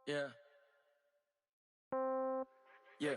Yeah. Yeah.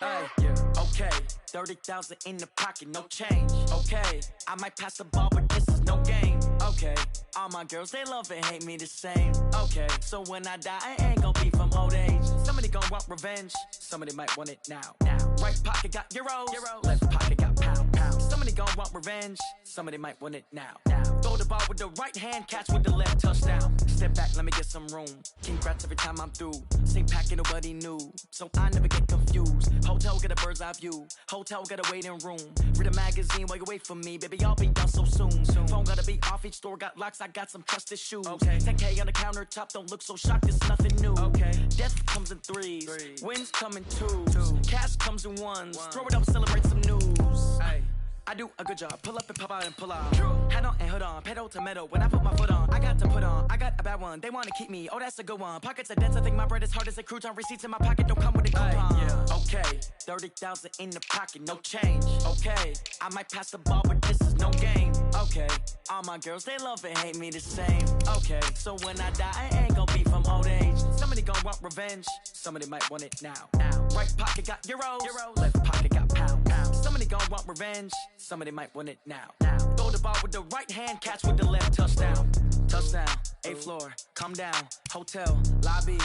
Hey, yeah. Okay, 30,000 in the pocket, no change. Okay, I might pass the ball, but this is no game. Okay, all my girls, they love and hate me the same. Okay, so when I die, I ain't gonna be from old age. Somebody gonna want revenge, somebody might want it now. Right pocket got euros, left pocket got pound. Somebody gonna want revenge, somebody might want it now. Throw the ball with the right hand, catch with the left, touchdown. Step back, let me get some room. Congrats every time I'm through. Same packet, nobody knew, so I never get confused. Hotel get a bird's eye view. Hotel got a waiting room. Read a magazine while you wait for me, baby. I'll be done so soon. Phone gotta be off. Each store got locks. I got some trusted shoes. Okay. 10K on the countertop. Don't look so shocked. It's nothing new. Okay. Death comes in threes. Wins come in twos. Cash comes in ones. Throw it up, celebrate some news. Hey. I do a good job, pull up and pop out and pull out. Hat on and hood on, pedal to metal. When I put my foot on, I got to put on. I got a bad one, they wanna keep me. Oh, that's a good one. Pockets are dense, I think my bread is hard as a crouton. Receipts in my pocket don't come with a coupon. Yeah. Okay, 30,000 in the pocket, no change. Okay, I might pass the ball, but this is no game. Okay, all my girls, they love and hate me the same. Okay, so when I die, I ain't gonna be from old age. Somebody gonna want revenge, somebody might want it now. Right pocket got euros, left pocket got pound. Somebody gonna want revenge, somebody might want it now. Throw the ball with the right hand, catch with the left, touchdown. Touchdown, 8th floor, come down, hotel, lobby.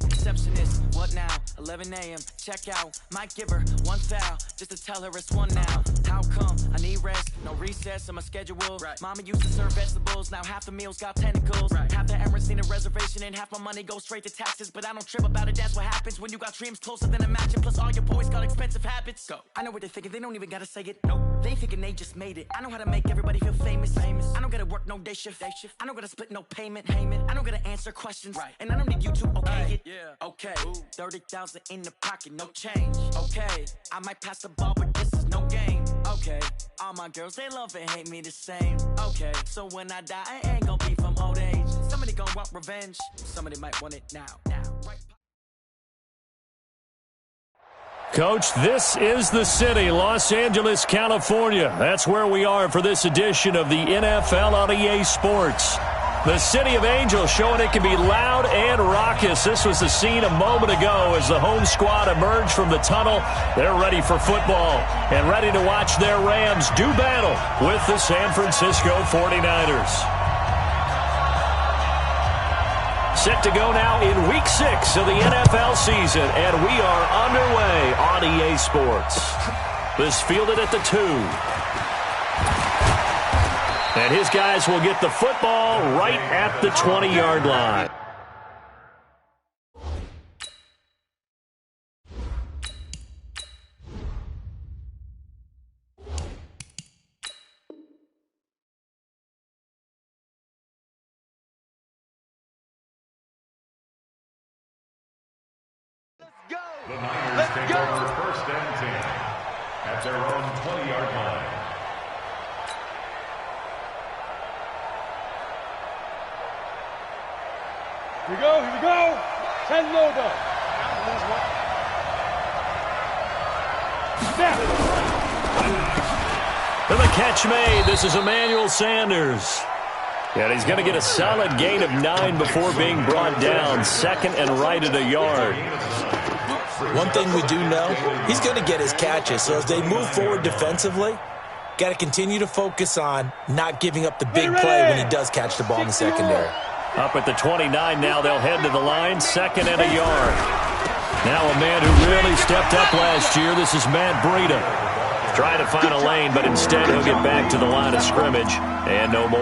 Receptionist, what now? 11 a.m. check out. Might give her one foul just to tell her it's one now. How come? I need rest, no recess in my schedule. Right. Mama used to serve vegetables, now half the meals got tentacles. Right. Half the Emirates need a reservation and half my money goes straight to taxes. But I don't trip about it, that's what happens when you got dreams closer than a match. And plus all your boys got expensive habits. Go. I know what they're thinking, they don't even gotta say it. Nope. They thinking they just made it. I know how to make everybody feel famous. I don't gotta work no day shift. I don't gotta split no payment. I don't gotta answer questions. Right. And I don't need you to okay it. Yeah. Okay, 30,000 in the pocket, no change. Okay, I might pass the ball, but this is no game. Okay, all my girls, they love and hate me the same. Okay, so when I die, I ain't gonna be from old age. Somebody gonna want revenge, somebody might want it now. Right. Coach, this is the city, Los Angeles, California. That's where we are for this edition of the NFL on EA Sports. The City of Angels showing it can be loud and raucous. This was the scene a moment ago as the home squad emerged from the tunnel. They're ready for football and ready to watch their Rams do battle with the San Francisco 49ers. Set to go now in Week 6 of the NFL season, and we are underway on EA Sports. This fielded at the 2. And his guys will get the football right at the 20-yard line. The Niners take over first and 10 at their own 20-yard line. Here we go. 10 logo. And the catch made. This is Emmanuel Sanders. And he's going to get a solid gain of 9 before being brought down. Second and right at a yard. One thing we do know, he's going to get his catches. So as they move forward defensively, got to continue to focus on not giving up the big play when he does catch the ball in the secondary. Up at the 29 now, they'll head to the line, second and a yard. Now a man who really stepped up last year, this is Matt Breida. Trying to find a lane, but instead he'll get back to the line of scrimmage and no more.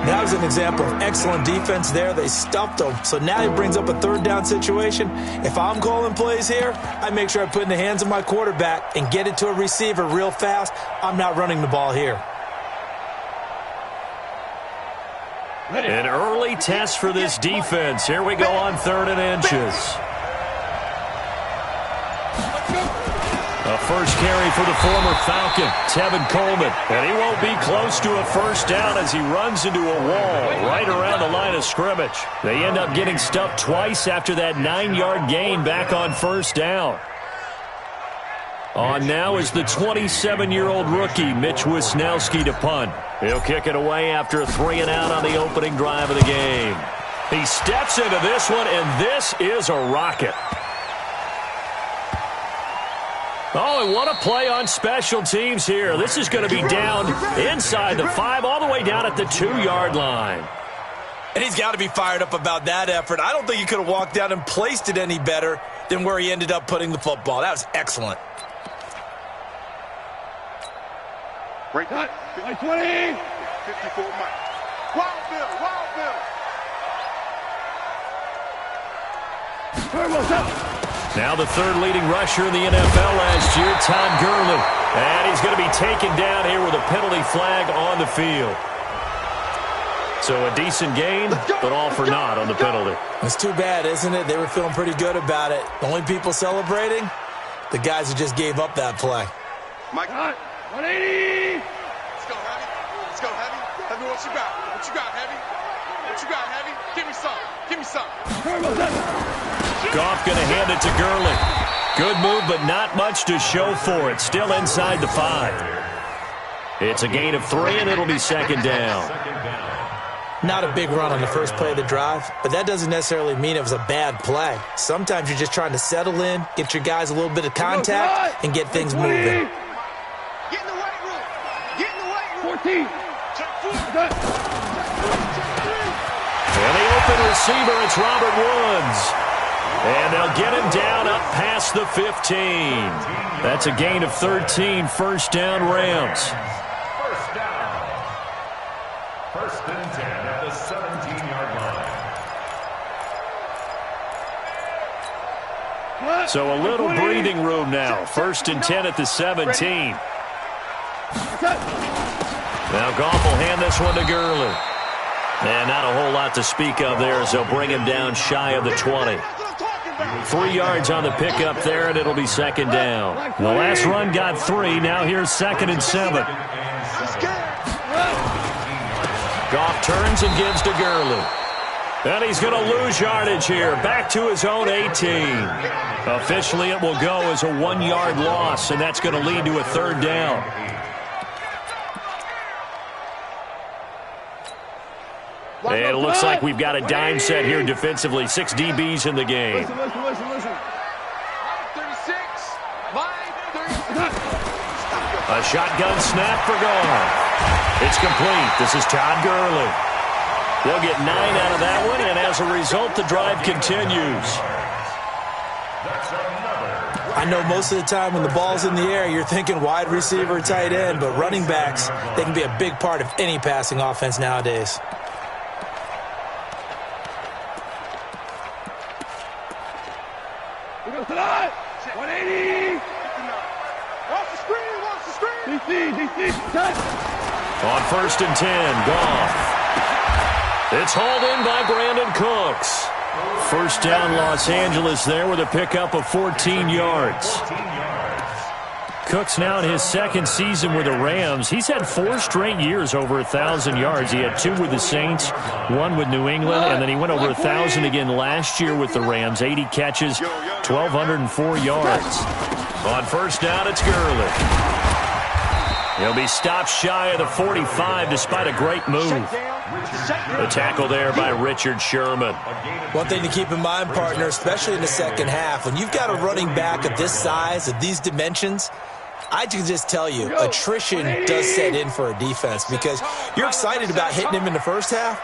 That was an example of excellent defense there. They stuffed him, so now he brings up a third down situation. If I'm calling plays here, I make sure I put it in the hands of my quarterback and get it to a receiver real fast. I'm not running the ball here. An early test for this defense. Here we go on 3rd and inches. A first carry for the former Falcon, Tevin Coleman. And he won't be close to a first down as he runs into a wall right around the line of scrimmage. They end up getting stuffed twice after that 9-yard gain back on first down. On now is the 27-year-old rookie, Mitch Wisnowski, to punt. He'll kick it away after a 3-and-out on the opening drive of the game. He steps into this one, and this is a rocket. Oh, and what a play on special teams here. This is going to be down inside the 5, all the way down at the 2-yard line. And he's got to be fired up about that effort. I don't think he could have walked down and placed it any better than where he ended up putting the football. That was excellent. Break that. 20. 54 Mike. Wild Bill. Now the third leading rusher in the NFL last year, Todd Gurley. And he's going to be taken down here with a penalty flag on the field. So a decent gain, but all for naught on the penalty. It's too bad, isn't it? They were feeling pretty good about it. The only people celebrating, the guys who just gave up that play. Mike, 180. Let's go, Heavy. Heavy, what you got? Heavy? Give me some. Goff going to hand it to Gurley. Good move, but not much to show for it. Still inside the 5. It's a gain of 3, and it'll be second down. Not a big run on the first play of the drive, but that doesn't necessarily mean it was a bad play. Sometimes you're just trying to settle in, get your guys a little bit of contact, and get things moving. Get in the weight room. 14. And the open receiver, it's Robert Woods. And they'll get him down up past the 15. That's a gain of 13, first down Rams. First and 10 at the 17-yard line. So a little breathing room now. First and 10 at the 17. Now Goff will hand this one to Gurley. And not a whole lot to speak of there as they'll bring him down shy of the 20. 3 yards on the pickup there, and it'll be second down. The last run got 3. Now here's second and 7. Goff turns and gives to Gurley. And he's going to lose yardage here. Back to his own 18. Officially, it will go as a 1-yard loss, and that's going to lead to a third down. And it looks like we've got a dime set here defensively. 6 DBs in the game. Listen. 36. A shotgun snap for Goff. It's complete. This is Todd Gurley. They'll get 9 out of that one, and as a result, the drive continues. I know most of the time when the ball's in the air, you're thinking wide receiver, tight end, but running backs, they can be a big part of any passing offense nowadays. We go tonight. 180. Watch the screen. DC. On first and 10, Goff. It's hauled in by Brandon Cooks. First down, Los Angeles there with a pickup of 14 yards. Cooks now in his second season with the Rams. He's had 4 straight years over 1,000 yards. He had 2 with the Saints, 1 with New England, and then he went over 1,000 again last year with the Rams. 80 catches, 1,204 yards. On first down, it's Gurley. He'll be stopped shy of the 45 despite a great move. The tackle there by Richard Sherman. One thing to keep in mind, partner, especially in the second half, when you've got a running back of this size, of these dimensions, I can just tell you, attrition does set in for a defense because you're excited about hitting him in the first half.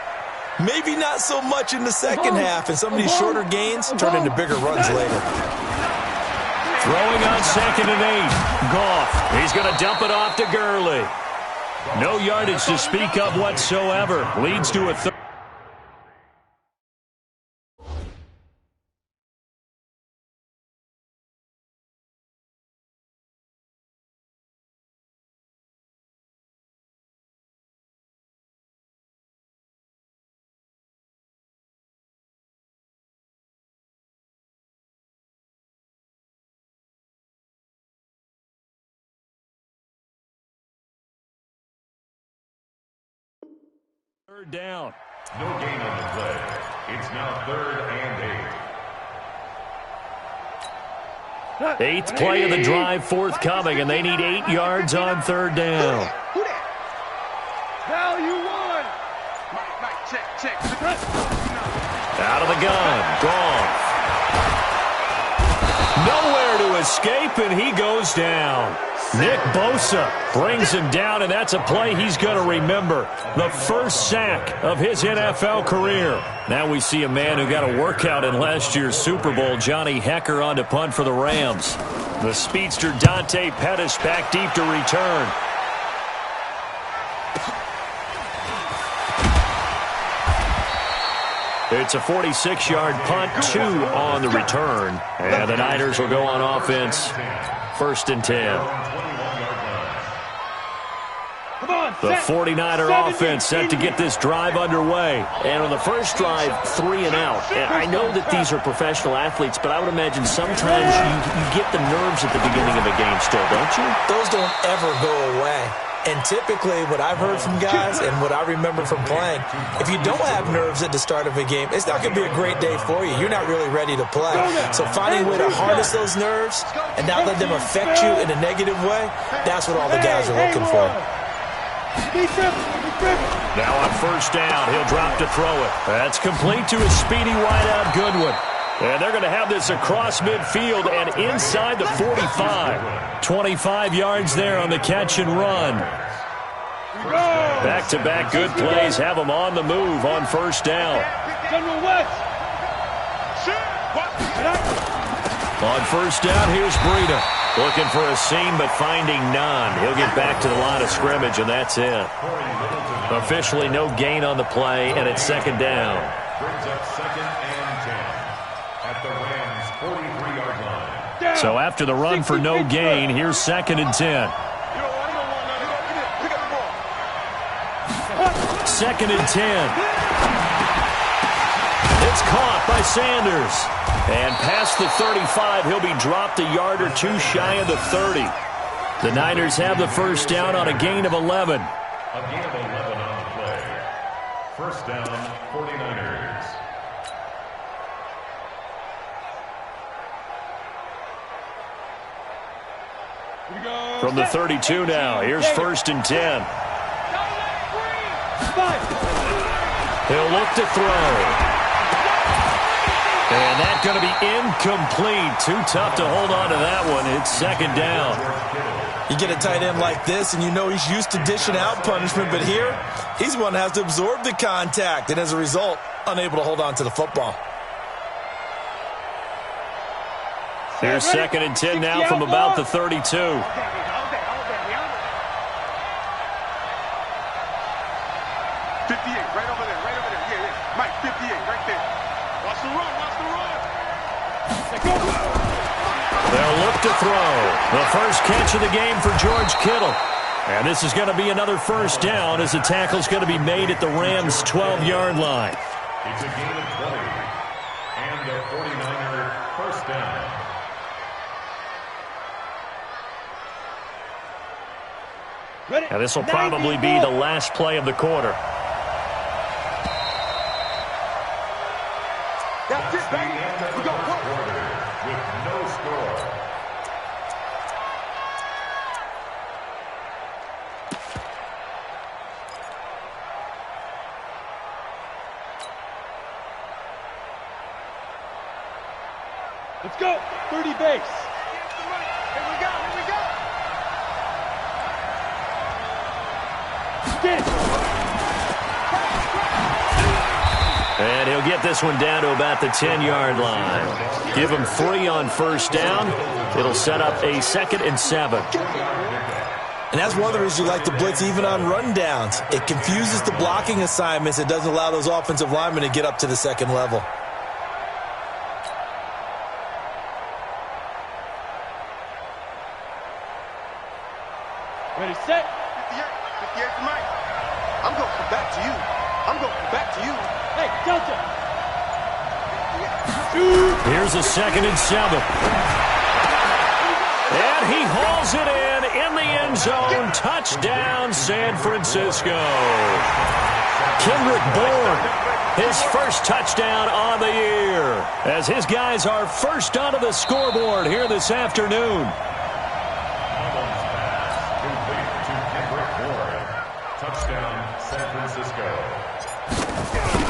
Maybe not so much in the second half, and some of these shorter gains turn into bigger runs later. Throwing on second and 8. Goff. He's going to dump it off to Gurley. No yardage to speak of whatsoever. Leads to a third. Third down. No gain on the play. It's now 3rd and Eighth play of the drive forthcoming, and they need 8 yards on third down. Now you won. Mike, check. Out of the gun, gone. Nowhere to escape, and he goes down. Nick Bosa brings him down, and that's a play he's going to remember. The first sack of his NFL career. Now we see a man who got a workout in last year's Super Bowl, Johnny Hekker, on to punt for the Rams. The speedster Dante Pettis back deep to return. It's a 46-yard punt, 2 on the return. And the Niners will go on offense, 1st and 10. The 49er offense set to get this drive underway. And on the first drive, 3 and out. And I know that these are professional athletes, but I would imagine sometimes you get the nerves at the beginning of a game still, don't you? Those don't ever go away. And typically, what I've heard from guys and what I remember from playing, if you don't have nerves at the start of a game, it's not going to be a great day for you. You're not really ready to play. So finding a way to harness those nerves and not let them affect you in a negative way, that's what all the guys are looking for. Now on first down, he'll drop to throw it. That's complete to his speedy wideout, Goodwin. And they're going to have this across midfield and inside the 45. 25 yards there on the catch and run. Back-to-back good plays have them on the move on first down. On first down, here's Breida. Looking for a seam, but finding none. He'll get back to the line of scrimmage, and that's it. Officially no gain on the play, and it's second down. Brings up 2nd and 10 at the Rams' 43-yard line. So after the run for no gain, here's 2nd and 10. 2nd and 10. It's caught by Sanders. And past the 35, he'll be dropped a yard or 2 shy of the 30. The Niners have the first down on a gain of 11. A gain of 11 on the play. First down, 49ers. From the 32 now, here's 1st and 10. He'll look to throw. And that's going to be incomplete. Too tough to hold on to that one. It's second down. You get a tight end like this, and you know he's used to dishing out punishment, but here, he's one that has to absorb the contact, and as a result, unable to hold on to the football. Here's 2nd and 10 now from about the 32. 58, right over there. Yeah. Mike, 58, right there. Watch the run. They'll look to throw. The first catch of the game for George Kittle. And this is going to be another first down as the tackle's going to be made at the Rams' 12-yard line. It's a gain of 20. And a 49er first down. Now this will probably be the last play of the quarter. That's it, baby. We got quarter with no score. Let's go. 30 base. Here we go. And he'll get this one down to about the 10-yard line. Give him 3 on first down. It'll set up a 2nd and 7. And that's one of the reasons you like to blitz even on rundowns. It confuses the blocking assignments. It doesn't allow those offensive linemen to get up to the second level. Ready, set. 58 for Mike. I'm going to come back to you. Hey, Delta. Here's a 2nd and 7. And he hauls it in the end zone. Touchdown, San Francisco. Kendrick Bourne his first touchdown on the year, as his guys are first onto the scoreboard here this afternoon. Touchdown, San Francisco.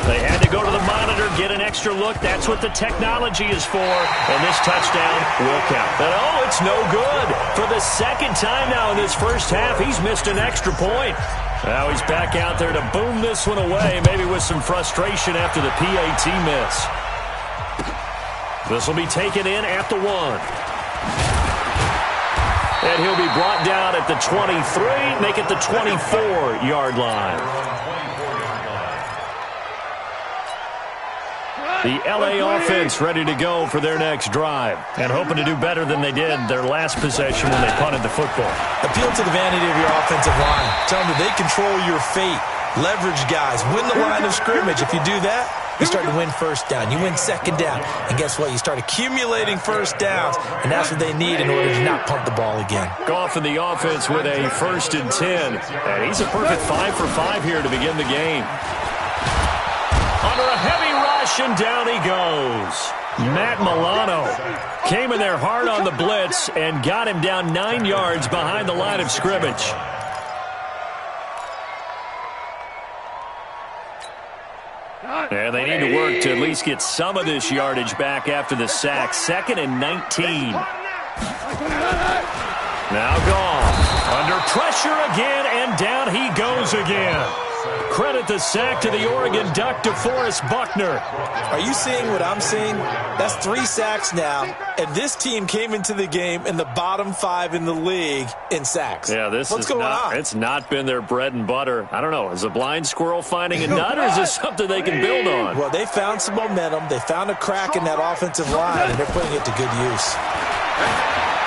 They had to go to the monitor, get an extra look. That's what the technology is for. And this touchdown will count. But, oh, it's no good. For the second time now in this first half, he's missed an extra point. Now he's back out there to boom this one away, maybe with some frustration after the PAT miss. This will be taken in at the 1. And he'll be brought down at the 23, make it the 24-yard line. The L.A. offense ready to go for their next drive and hoping to do better than they did their last possession when they punted the football. Appeal to the vanity of your offensive line. Tell them that they control your fate. Leverage guys. Win the line of scrimmage. If you do that, you start to win first down. You win second down. And guess what? You start accumulating first downs, and that's what they need in order to not punt the ball again. Goff in the offense with a 1st and 10. And he's a perfect 5 for 5 here to begin the game. Under a heavy rush, and down he goes. Matt Milano came in there hard on the blitz and got him down 9 yards behind the line of scrimmage. And they need to work to at least get some of this yardage back after the sack. 2nd and 19. Now Goff under pressure again, and down he goes again. Credit the sack to the Oregon Duck, DeForest Buckner. Are you seeing what I'm seeing? That's 3 sacks now, and this team came into the game in the bottom 5 in the league in sacks. Yeah, What's going on? It's not been their bread and butter. I don't know. Is a blind squirrel finding a nut, or is this something they can build on? Well, they found some momentum. They found a crack in that offensive line, and they're putting it to good use.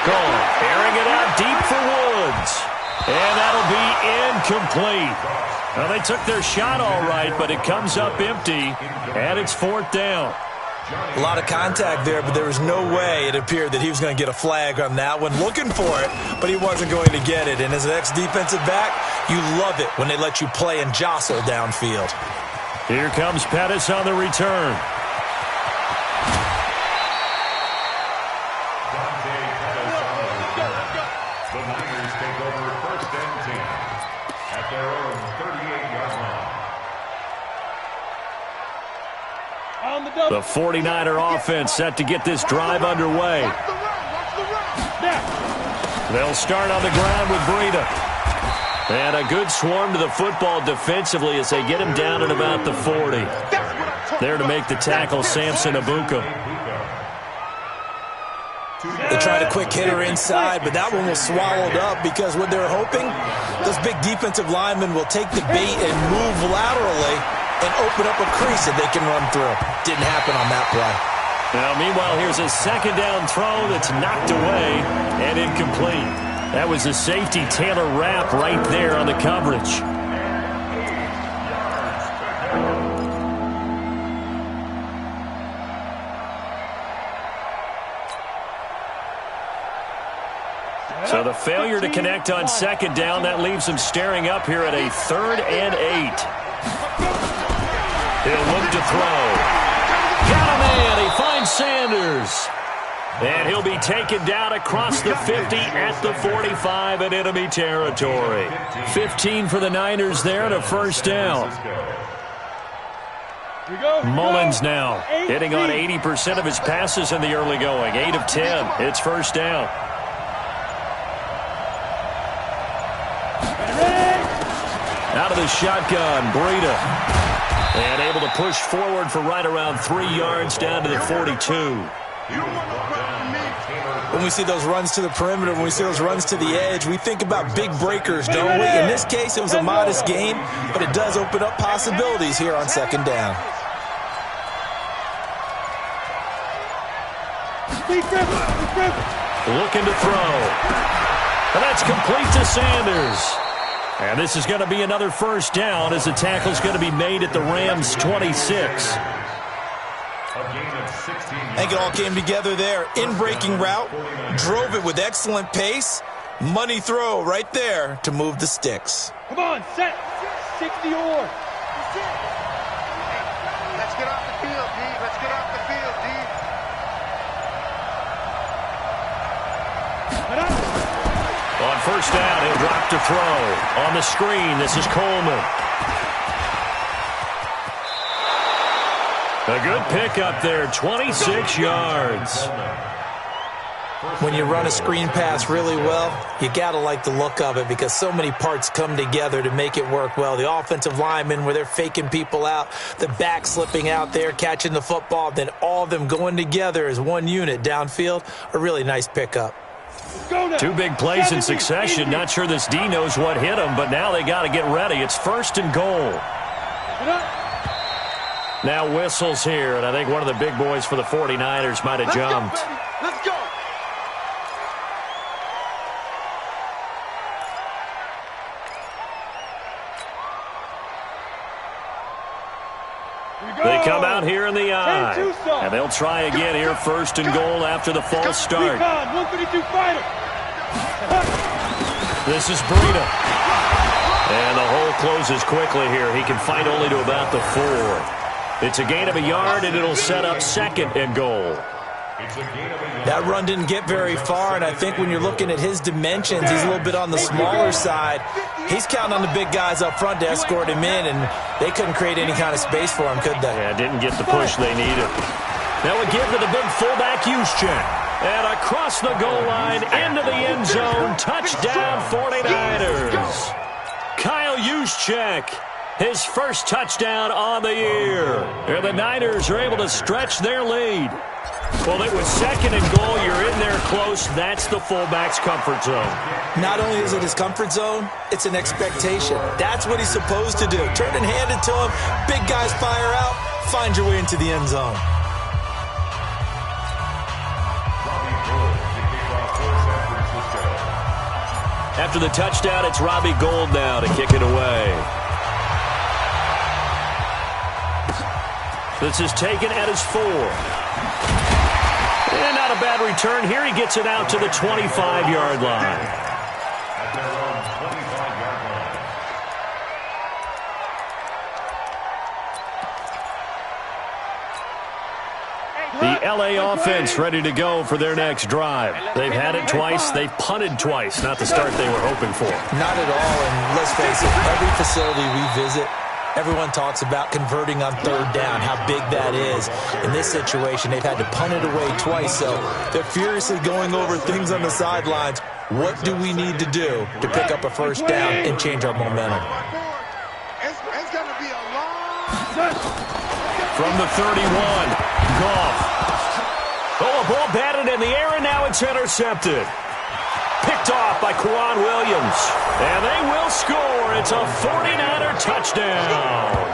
Goff airing it out deep for Woods. And that'll be incomplete. Well, they took their shot all right, but it comes up empty, and it's 4th down. A lot of contact there, but there was no way it appeared that he was going to get a flag on that one. Looking for it, but he wasn't going to get it. And as an ex-defensive back, you love it when they let you play and jostle downfield. Here comes Pettis on the return. The Niners take over 1st and 10 at their own 38-yard line. The 49er offense set to get this drive underway. They'll start on the ground with Breida. And a good swarm to the football defensively as they get him down at about the 40. There to make the tackle, Samson Abuka. They tried a quick hitter inside, but that one was swallowed up because what they're hoping, those big defensive linemen will take the bait and move laterally and open up a crease that they can run through. Didn't happen on that play. Now, meanwhile, here's a 2nd down throw that's knocked away and incomplete. That was a safety Taylor Rapp right there on the coverage. So the failure to connect on 2nd down, that leaves him staring up here at a 3rd and 8. He'll look to throw. Got a man. He finds Sanders. And he'll be taken down across the 50 at the 45 in enemy territory. 15 for the Niners there and a 1st down. Mullins now hitting on 80% of his passes in the early going. 8 of 10. It's 1st down. Out of the shotgun, Breida. And able to push forward for right around 3 yards down to the 42. When we see those runs to the perimeter, when we see those runs to the edge, we think about big breakers, don't we? In this case, it was a modest gain, but it does open up possibilities here on 2nd down. Looking to throw. And that's complete to Sanders. And this is going to be another 1st down as the tackle's going to be made at the Rams' 26. I think it all came together there. In-breaking route, drove it with excellent pace. Money throw right there to move the sticks. Come on, set. 60 or. Let's get off the field, D. Let's get off the field, D. On first down, he'll drop to throw. On the screen, this is Coleman. A good pickup there, 26 yards. When you run a screen pass really well, you got to like the look of it because so many parts come together to make it work well. The offensive linemen, where they're faking people out, the back slipping out there, catching the football, then all of them going together as one unit downfield, a really nice pickup. Two big plays in succession. Not sure this D knows what hit him, but now they got to get ready. It's first and goal. Now whistles here, and I think one of the big boys for the 49ers might have jumped. Let's go. They come out here in the eye, and they'll try again here, first and goal after the false start. This is Breida. And the hole closes quickly here. He can fight only to about the 4. It's a gain of a yard, and it'll set up second and goal. That run didn't get very far, and I think when you're looking at his dimensions, he's a little bit on the smaller side. He's counting on the big guys up front to escort him in, and they couldn't create any kind of space for him, could they? Yeah, didn't get the push they needed. Now we give to the big fullback, Juszczyk. And across the goal line, into the end zone, touchdown 49ers. Kyle Juszczyk, his first touchdown on the year. And the Niners are able to stretch their lead. Well, it was second and goal. You're in there close. That's the fullback's comfort zone. Not only is it his comfort zone, it's an expectation. That's what he's supposed to do. Turn and hand it to him. Big guys fire out. Find your way into the end zone. After the touchdown, it's Robbie Gould now to kick it away. This is taken at his 4. And not a bad return here. He gets it out to the 25-yard line. The LA offense ready to go for their next drive. They've had it twice. They've punted twice. Not the start they were hoping for. Not at all, and let's face it, every facility we visit, everyone talks about converting on third down, how big that is. In this situation, they've had to punt it away twice, so they're furiously going over things on the sidelines. What do we need to do to pick up a first down and change our momentum? It's going to be a long... From the 31, Goff. Oh, a ball batted in the air, and now it's intercepted. Picked off by Quan Williams. And they will score. It's a 49er touchdown.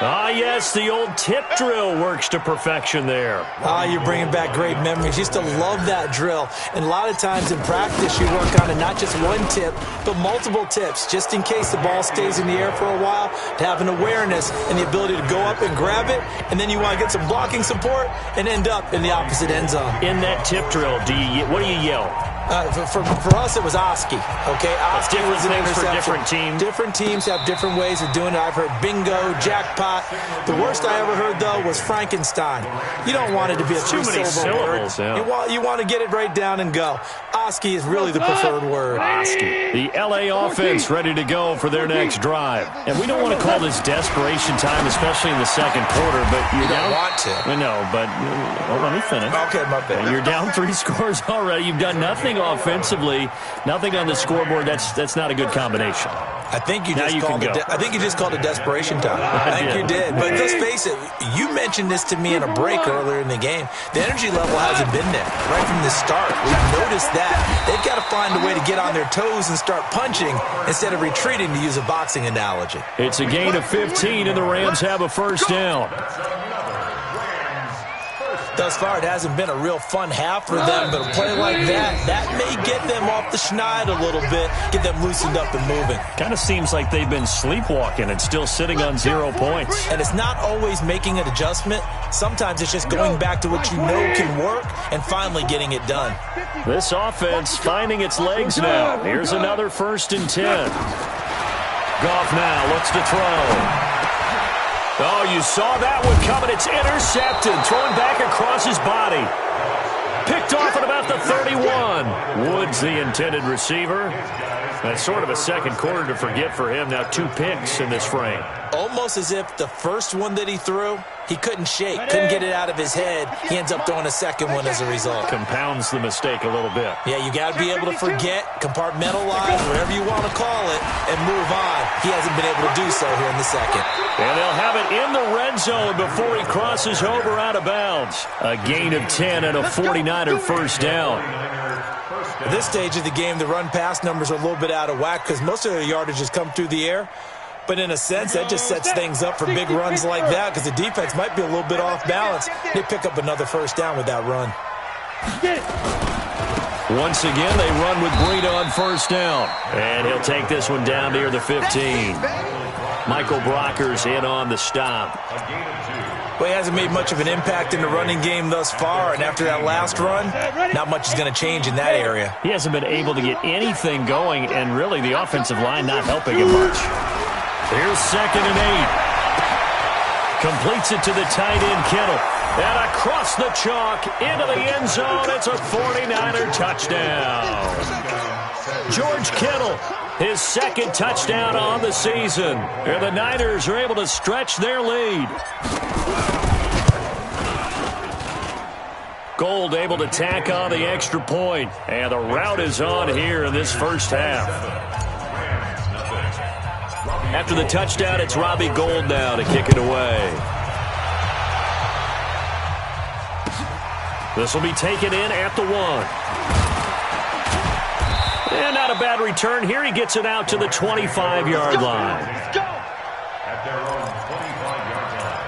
Ah, yes, the old tip drill works to perfection there. Ah, you're bringing back great memories. Used to love that drill. And a lot of times in practice, you work on it, not just one tip, but multiple tips, just in case the ball stays in the air for a while, to have an awareness and the ability to go up and grab it, and then you want to get some blocking support and end up in the opposite end zone. In that tip drill, what do you yell? For us, it was Oski. Okay, Oski was an interception. For different teams. Different teams have different ways of doing it. I've heard bingo, jackpot. The worst I ever heard, though, was Frankenstein. You don't want it to be a three-syllable word. Yeah. You want to get it right down and go. Oski is really the preferred word. Oski. The LA offense ready to go for their next drive. And we don't want to call this desperation time, especially in the second quarter, but you don't want to. I know, but let me finish. Okay, my bad. You're down 3 scores already. You've done nothing offensively, nothing on the scoreboard. That's not a good combination. I think you just called it desperation time. I think you did. But let's face it, you mentioned this to me in a break earlier in the game. The energy level hasn't been there right from the start. We've noticed that. They've got to find a way to get on their toes and start punching instead of retreating, to use a boxing analogy. It's a gain of 15, and the Rams have a first down. Thus far, it hasn't been a real fun half for them, but a play like that may get them off the schneid a little bit, get them loosened up and moving. Kind of seems like they've been sleepwalking and still sitting on 0 points. And it's not always making an adjustment. Sometimes it's just going back to what you know can work and finally getting it done. This offense finding its legs now. Here's another 1st and 10. Goff now looks to throw. Oh, you saw that one coming. It's intercepted. Thrown back across his body. Picked off at about the 31. Woods, the intended receiver. That's sort of a second quarter to forget for him. Now 2 picks in this frame. Almost as if the first one that he threw, he couldn't shake, couldn't get it out of his head. He ends up throwing a second one as a result. Compounds the mistake a little bit. Yeah, you got to be able to forget, compartmentalize, whatever you want to call it, and move on. He hasn't been able to do so here in the second. And they'll have it in the red zone before he crosses over out of bounds. A gain of 10 and a 49er first down. At this stage of the game, the run-pass numbers are a little bit out of whack because most of the yardage has come through the air. But in a sense, that just sets things up for big runs like that because the defense might be a little bit off balance. They pick up another first down with that run. Once again, they run with Breida on first down. And he'll take this one down near the 15. Michael Brocker's in on the stop. Well, he hasn't made much of an impact in the running game thus far, and after that last run, not much is going to change in that area. He hasn't been able to get anything going, and really the offensive line not helping him much. Here's 2nd and 8. Completes it to the tight end, Kittle. And across the chalk, into the end zone. It's a 49er touchdown. George Kittle, his 2nd touchdown on the season. And the Niners are able to stretch their lead. Gold able to tack on the extra point. And the route is on here in this first half. After the touchdown, it's Robbie Gould now to kick it away. This will be taken in at the 1. And not a bad return here. He gets it out to the 25-yard line. At their own 25-yard line.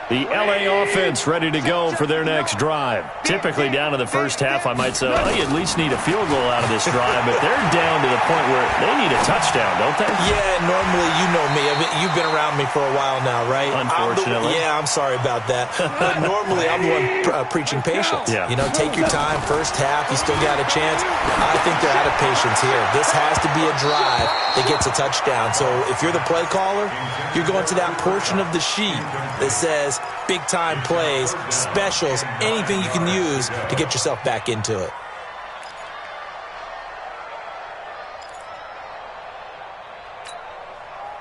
The L.A. offense ready to go for their next drive. Typically down to the first half, I might say, oh, you at least need a field goal out of this drive, but they're down to the point where they need a touchdown, don't they? Yeah, normally, you know me. I mean, you've been around me for a while now, right? Unfortunately. I'm sorry about that. But normally, I'm the one preaching patience. Yeah. You know, take your time. First half, you still got a chance. I think they're out of patience here. This has to be a drive that gets a touchdown. So if you're the play caller, you're going to that portion of the sheet that says big-time plays, specials, anything you can use to get yourself back into it.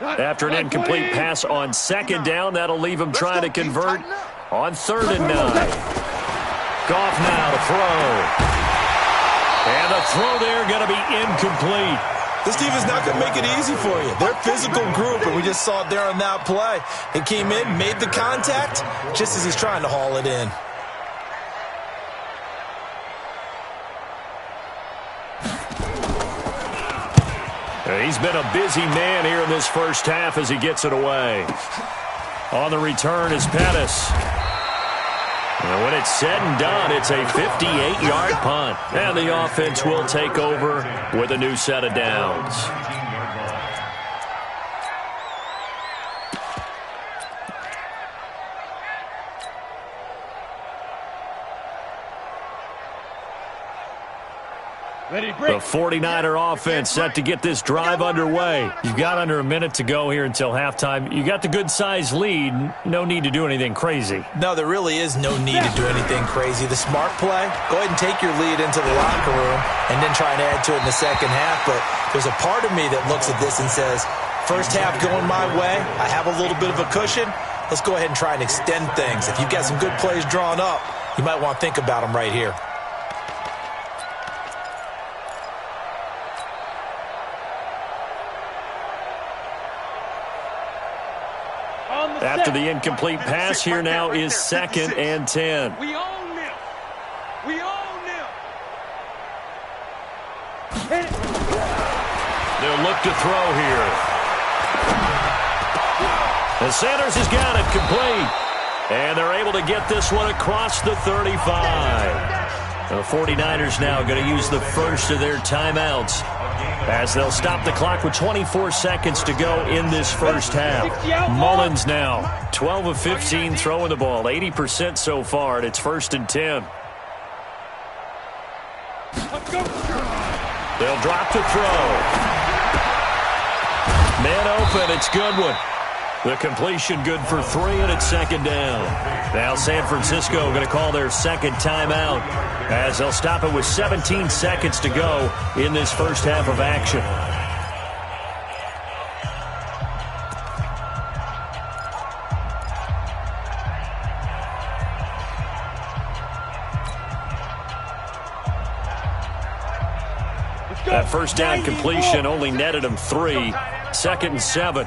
After an incomplete pass on 2nd down, that'll leave him trying to convert on 3rd and 9. Goff now to throw. And the throw there going to be incomplete. This defense not going to make it easy for you. They're a physical group, and we just saw it there on that play. He came in, made the contact, just as he's trying to haul it in. He's been a busy man here in this first half as he gets it away. On the return is Pettis. And when it's said and done, it's a 58-yard punt. And the offense will take over with a new set of downs. The 49er offense set to get this drive underway. You've got under a minute to go here until halftime. You got the good-sized lead. No need to do anything crazy. No, there really is no need to do anything crazy. The smart play, go ahead and take your lead into the locker room and then try and add to it in the second half. But there's a part of me that looks at this and says, first half going my way, I have a little bit of a cushion. Let's go ahead and try and extend things. If you've got some good plays drawn up, you might want to think about them right here. After the incomplete pass, here now is 2nd and 10. We own them. We own them. They'll look to throw here. And Sanders has got it complete. And they're able to get this one across the 35. The 49ers now going to use the first of their timeouts as they'll stop the clock with 24 seconds to go in this first half. Mullins now, 12 of 15 throwing the ball, 80% so far, and it's 1st and 10. They'll drop to throw. Man open, it's Goodwin. The completion good for 3, and it's second down. Now San Francisco going to call their second timeout as they'll stop it with 17 seconds to go in this first half of action. That first down completion only netted him 3. Second and 7.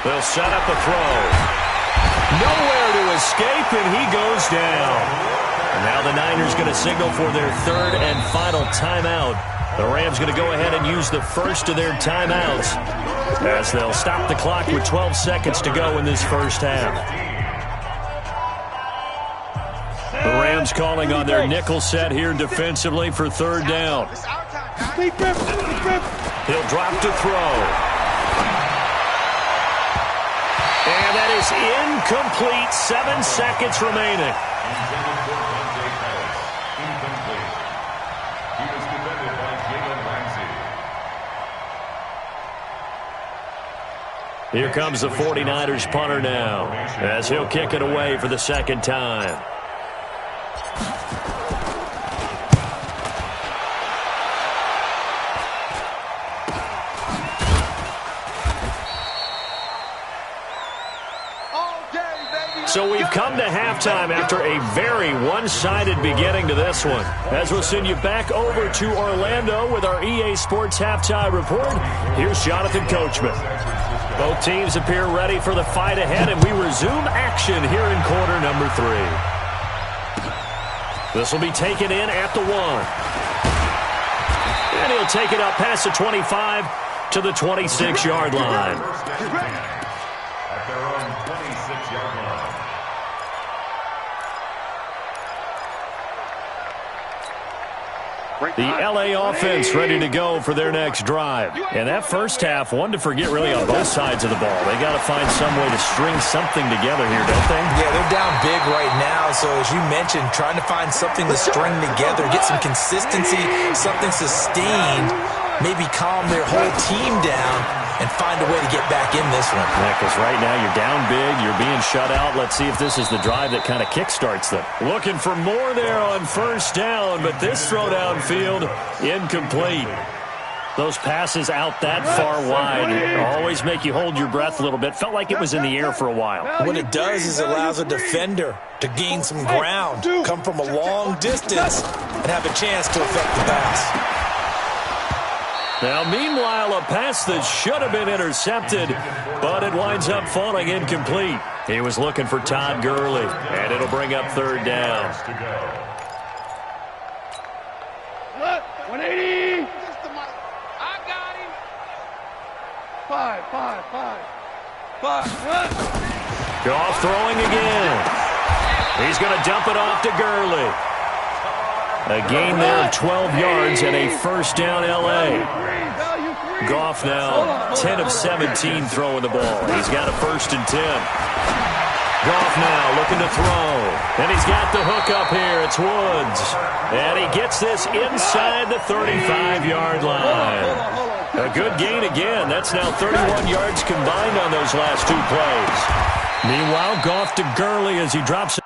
They'll set up a throw. Nowhere to escape, and he goes down. And now the Niners going to signal for their third and final timeout. The Rams going to go ahead and use the first of their timeouts as they'll stop the clock with 12 seconds to go in this first half. The Rams calling on their nickel set here defensively for third down. He'll drop to throw. And that is incomplete. 7 seconds remaining. Here comes the 49ers punter now as he'll kick it away for the second time. So we've come to halftime after a very one-sided beginning to this one. As we'll send you back over to Orlando with our EA Sports Halftime Report, here's Jonathan Coachman. Both teams appear ready for the fight ahead, and we resume action here in quarter number 3. This will be taken in at the 1. And he'll take it up past the 25 to the 26-yard line. At their own 26-yard line. The L.A. offense ready to go for their next drive. And that first half, one to forget really on both sides of the ball. They got to find some way to string something together here, don't they? Yeah, they're down big right now. So as you mentioned, trying to find something to string together, get some consistency, something sustained, maybe calm their whole team down and find a way to get back in this one. Yeah, because right now you're down big, you're being shut out. Let's see if this is the drive that kind of kickstarts them. Looking for more there on first down, but this throw downfield, incomplete. Those passes out that far wide always make you hold your breath a little bit. Felt like it was in the air for a while. What it does is it allows a defender to gain some ground, come from a long distance, and have a chance to affect the pass. Now, meanwhile, a pass that should have been intercepted, but it winds up falling incomplete. He was looking for Todd Gurley, and it'll bring up third down. 180. I got him. 5. Goff throwing again. He's going to dump it off to Gurley. A gain there of 12 yards and a first down L.A. Goff now 10 of 17 throwing the ball. He's got a first and 10. Goff now looking to throw. And he's got the hook up here. It's Woods. And he gets this inside the 35-yard line. A good gain again. That's now 31 yards combined on those last 2 plays. Meanwhile, Goff to Gurley as he drops it.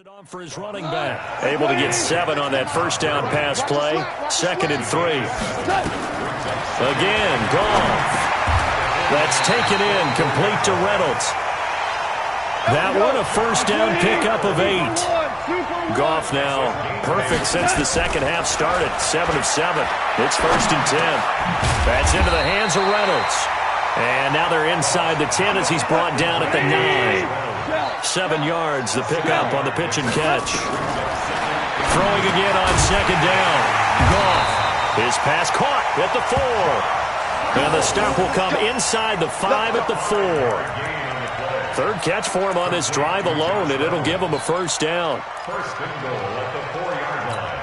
On for his running back. Able to get 7 on that first down pass play. Second and 3. Again, Goff. That's taken in, complete to Reynolds. That one a first down pickup of 8. Goff now perfect since the second half started. 7 of 7. It's first and 10. That's into the hands of Reynolds. And now they're inside the 10 as he's brought down at the 9. 7 yards, the pickup on the pitch and catch. Throwing again on second down. Goff. His pass caught at the 4. And the stop will come inside the 5 at the 4. Third catch for him on this drive alone, and it'll give him a first down. First and goal at the 4-yard line.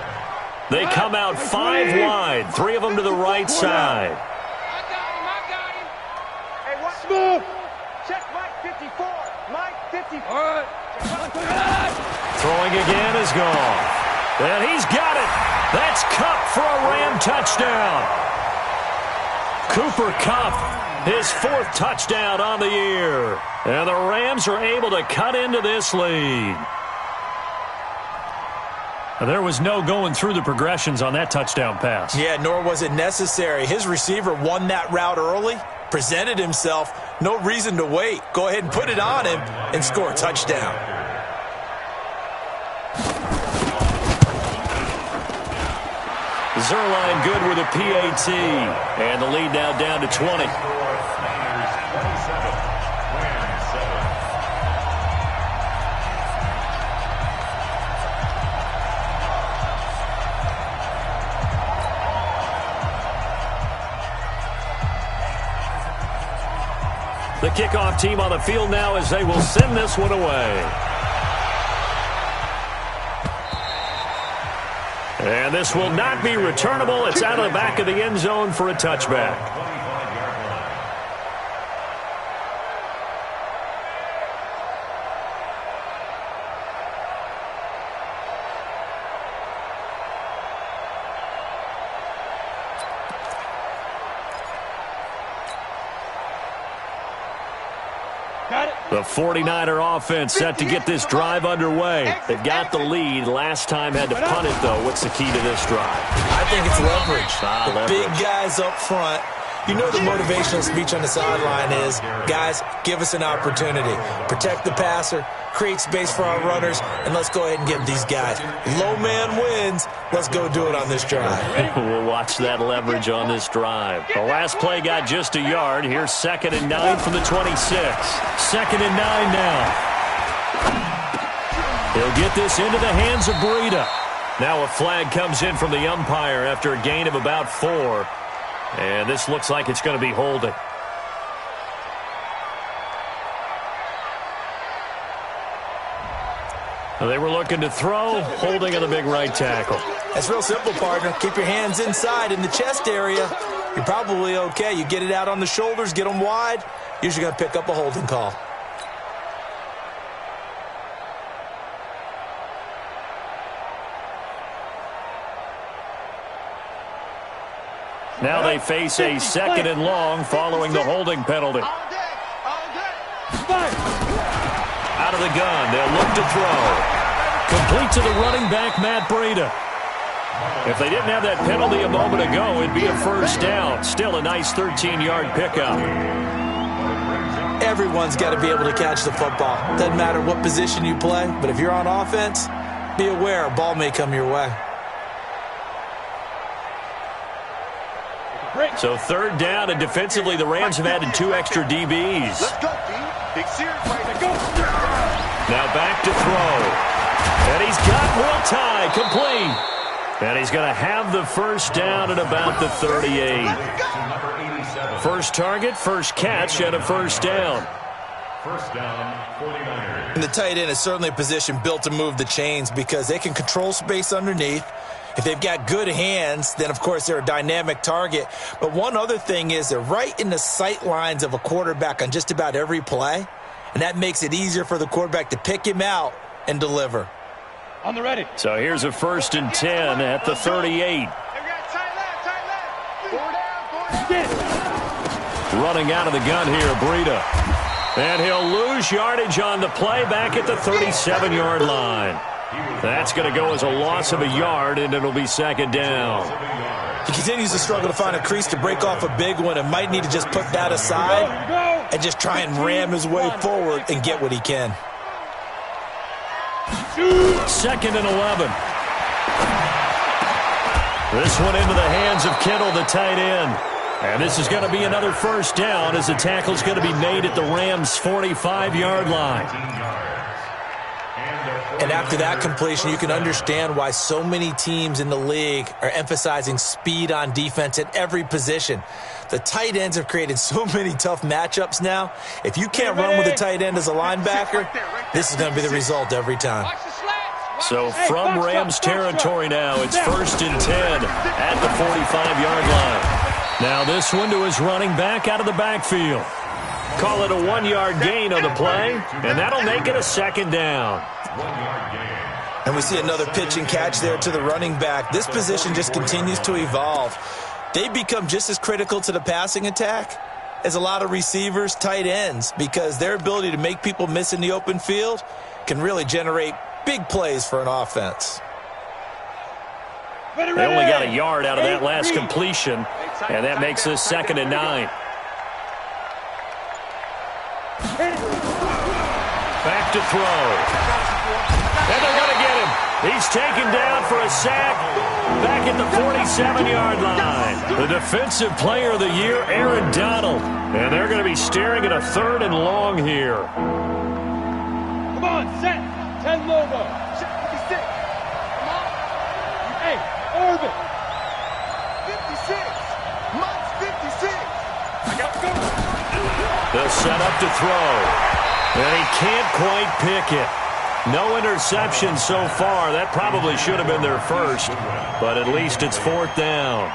They come out 5 wide, 3 of them to the right side. I got him. Hey, what? Smooth. Check Mike 54. Mike 54. All right. Throwing again is gone. And he's got it. That's Kupp for a Ram touchdown. Cooper Kupp, his 4th touchdown on the year. And the Rams are able to cut into this lead. There was no going through the progressions on that touchdown pass. Yeah, nor was it necessary. His receiver won that route early, presented himself, no reason to wait. Go ahead and put it on him and score a touchdown. Zerline good with a PAT. And the lead now down to 20. The kickoff team on the field now as they will send this one away. And this will not be returnable. It's out of the back of the end zone for a touchback. The 49er offense set to get this drive underway. They've got the lead. Last time had to punt it, though. What's the key to this drive? I think it's leverage. Leverage. Big guys up front. You know the motivational speech on the sideline is, guys, give us an opportunity. Protect the passer, create space for our runners, and let's go ahead and get these guys. Low man wins. Let's go do it on this drive. We'll watch that leverage on this drive. The last play got just a yard. Here's 2nd and 9 from the 26. 2nd and 9 now. He'll get this into the hands of Breida. Now a flag comes in from the umpire after a gain of about 4. And this looks like it's going to be holding. They were looking to throw, holding on the big right tackle. That's real simple, partner. Keep your hands inside in the chest area. You're probably okay. You get it out on the shoulders, get them wide. Usually going to pick up a holding call. Now they face a 2nd and long following the holding penalty. Out of the gun, they'll look to throw. Complete to the running back, Matt Breida. If they didn't have that penalty a moment ago, it'd be a first down. Still a nice 13-yard pickup. Everyone's got to be able to catch the football. Doesn't matter what position you play, but if you're on offense, be aware a ball may come your way. So 3rd down, and defensively the Rams have added 2 extra DBs. Let's go, D. Big series right there. Go. Now back to throw. And he's got Will Tye complete. And he's going to have the first down at about the 38. First target, first catch, and a first down. First down, 49ers. And the tight end is certainly a position built to move the chains because they can control space underneath. If they've got good hands, then, of course, they're a dynamic target. But one other thing is they're right in the sight lines of a quarterback on just about every play, and that makes it easier for the quarterback to pick him out and deliver. On the ready. So here's a 1st and 10 at the 38. Running out of the gun here, Breida. And he'll lose yardage on the play back at the 37-yard line. That's going to go as a loss of a yard, and it'll be 2nd down. He continues to struggle to find a crease to break off a big one and might need to just put that aside and just try and ram his way forward and get what he can. 2nd and 11. This one into the hands of Kittle, the tight end. And this is going to be another first down as the tackle's going to be made at the Rams' 45-yard line. And after that completion, you can understand why so many teams in the league are emphasizing speed on defense at every position. The tight ends have created so many tough matchups now. If you can't run with a tight end as a linebacker, this is going to be the result every time. So from Rams territory now, it's 1st and 10 at the 45-yard line. Now this one to his running back out of the backfield. Call it a 1-yard gain on the play, and that'll make it a 2nd down. And we see another pitch and catch there to the running back. This position just continues to evolve. They become just as critical to the passing attack as a lot of receivers, tight ends, because their ability to make people miss in the open field can really generate big plays for an offense. They only got a yard out of that last completion, and that makes this 2nd and 9. Back to throw. And they're going to get him. He's taken down for a sack back at the 47-yard line. The Defensive Player of the Year, Aaron Donald. And they're going to be staring at a 3rd and long here. Come on, set. 10 logo. 56. Come on. Hey, Orbit. 56. Mike's 56. I got to go. They'll set up to throw. And he can't quite pick it. No interception so far. That probably should have been their first, but at least it's 4th down.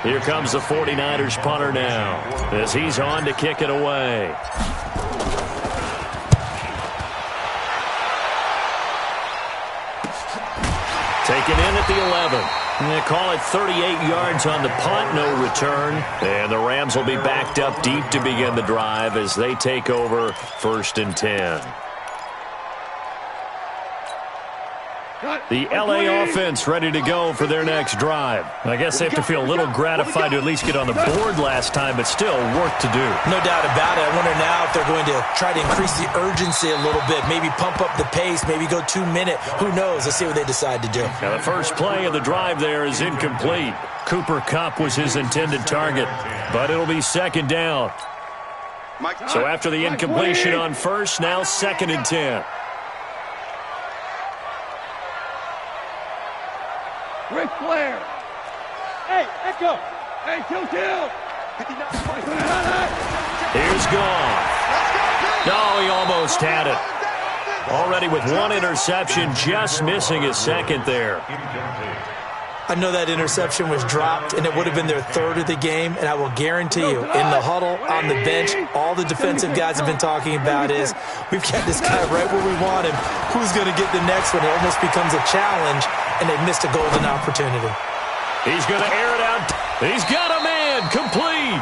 Here comes the 49ers punter now as he's on to kick it away. Taken in at the 11. They call it 38 yards on the punt, no return. And the Rams will be backed up deep to begin the drive as they take over 1st and 10. The L.A. offense ready to go for their next drive. I guess they have to feel a little gratified to at least get on the board last time, but still work to do. No doubt about it. I wonder now if they're going to try to increase the urgency a little bit, maybe pump up the pace, maybe go 2-minute. Who knows? Let's see what they decide to do. Now, the first play of the drive there is incomplete. Cooper Kupp was his intended target, but it'll be 2nd down. So after the incompletion on first, now 2nd and 10. Ric Flair. Hey, Echo. Hey, kill. Here's Goff. No, he almost had it. Already with 1 interception, just missing his 2nd there. I know that interception was dropped, and it would have been their 3rd of the game, and I will guarantee you, in the huddle, on the bench, all the defensive guys have been talking about is, we've got this guy right where we want him. Who's going to get the next one? It almost becomes a challenge, and they missed a golden opportunity. He's going to air it out. He's got a man. Complete.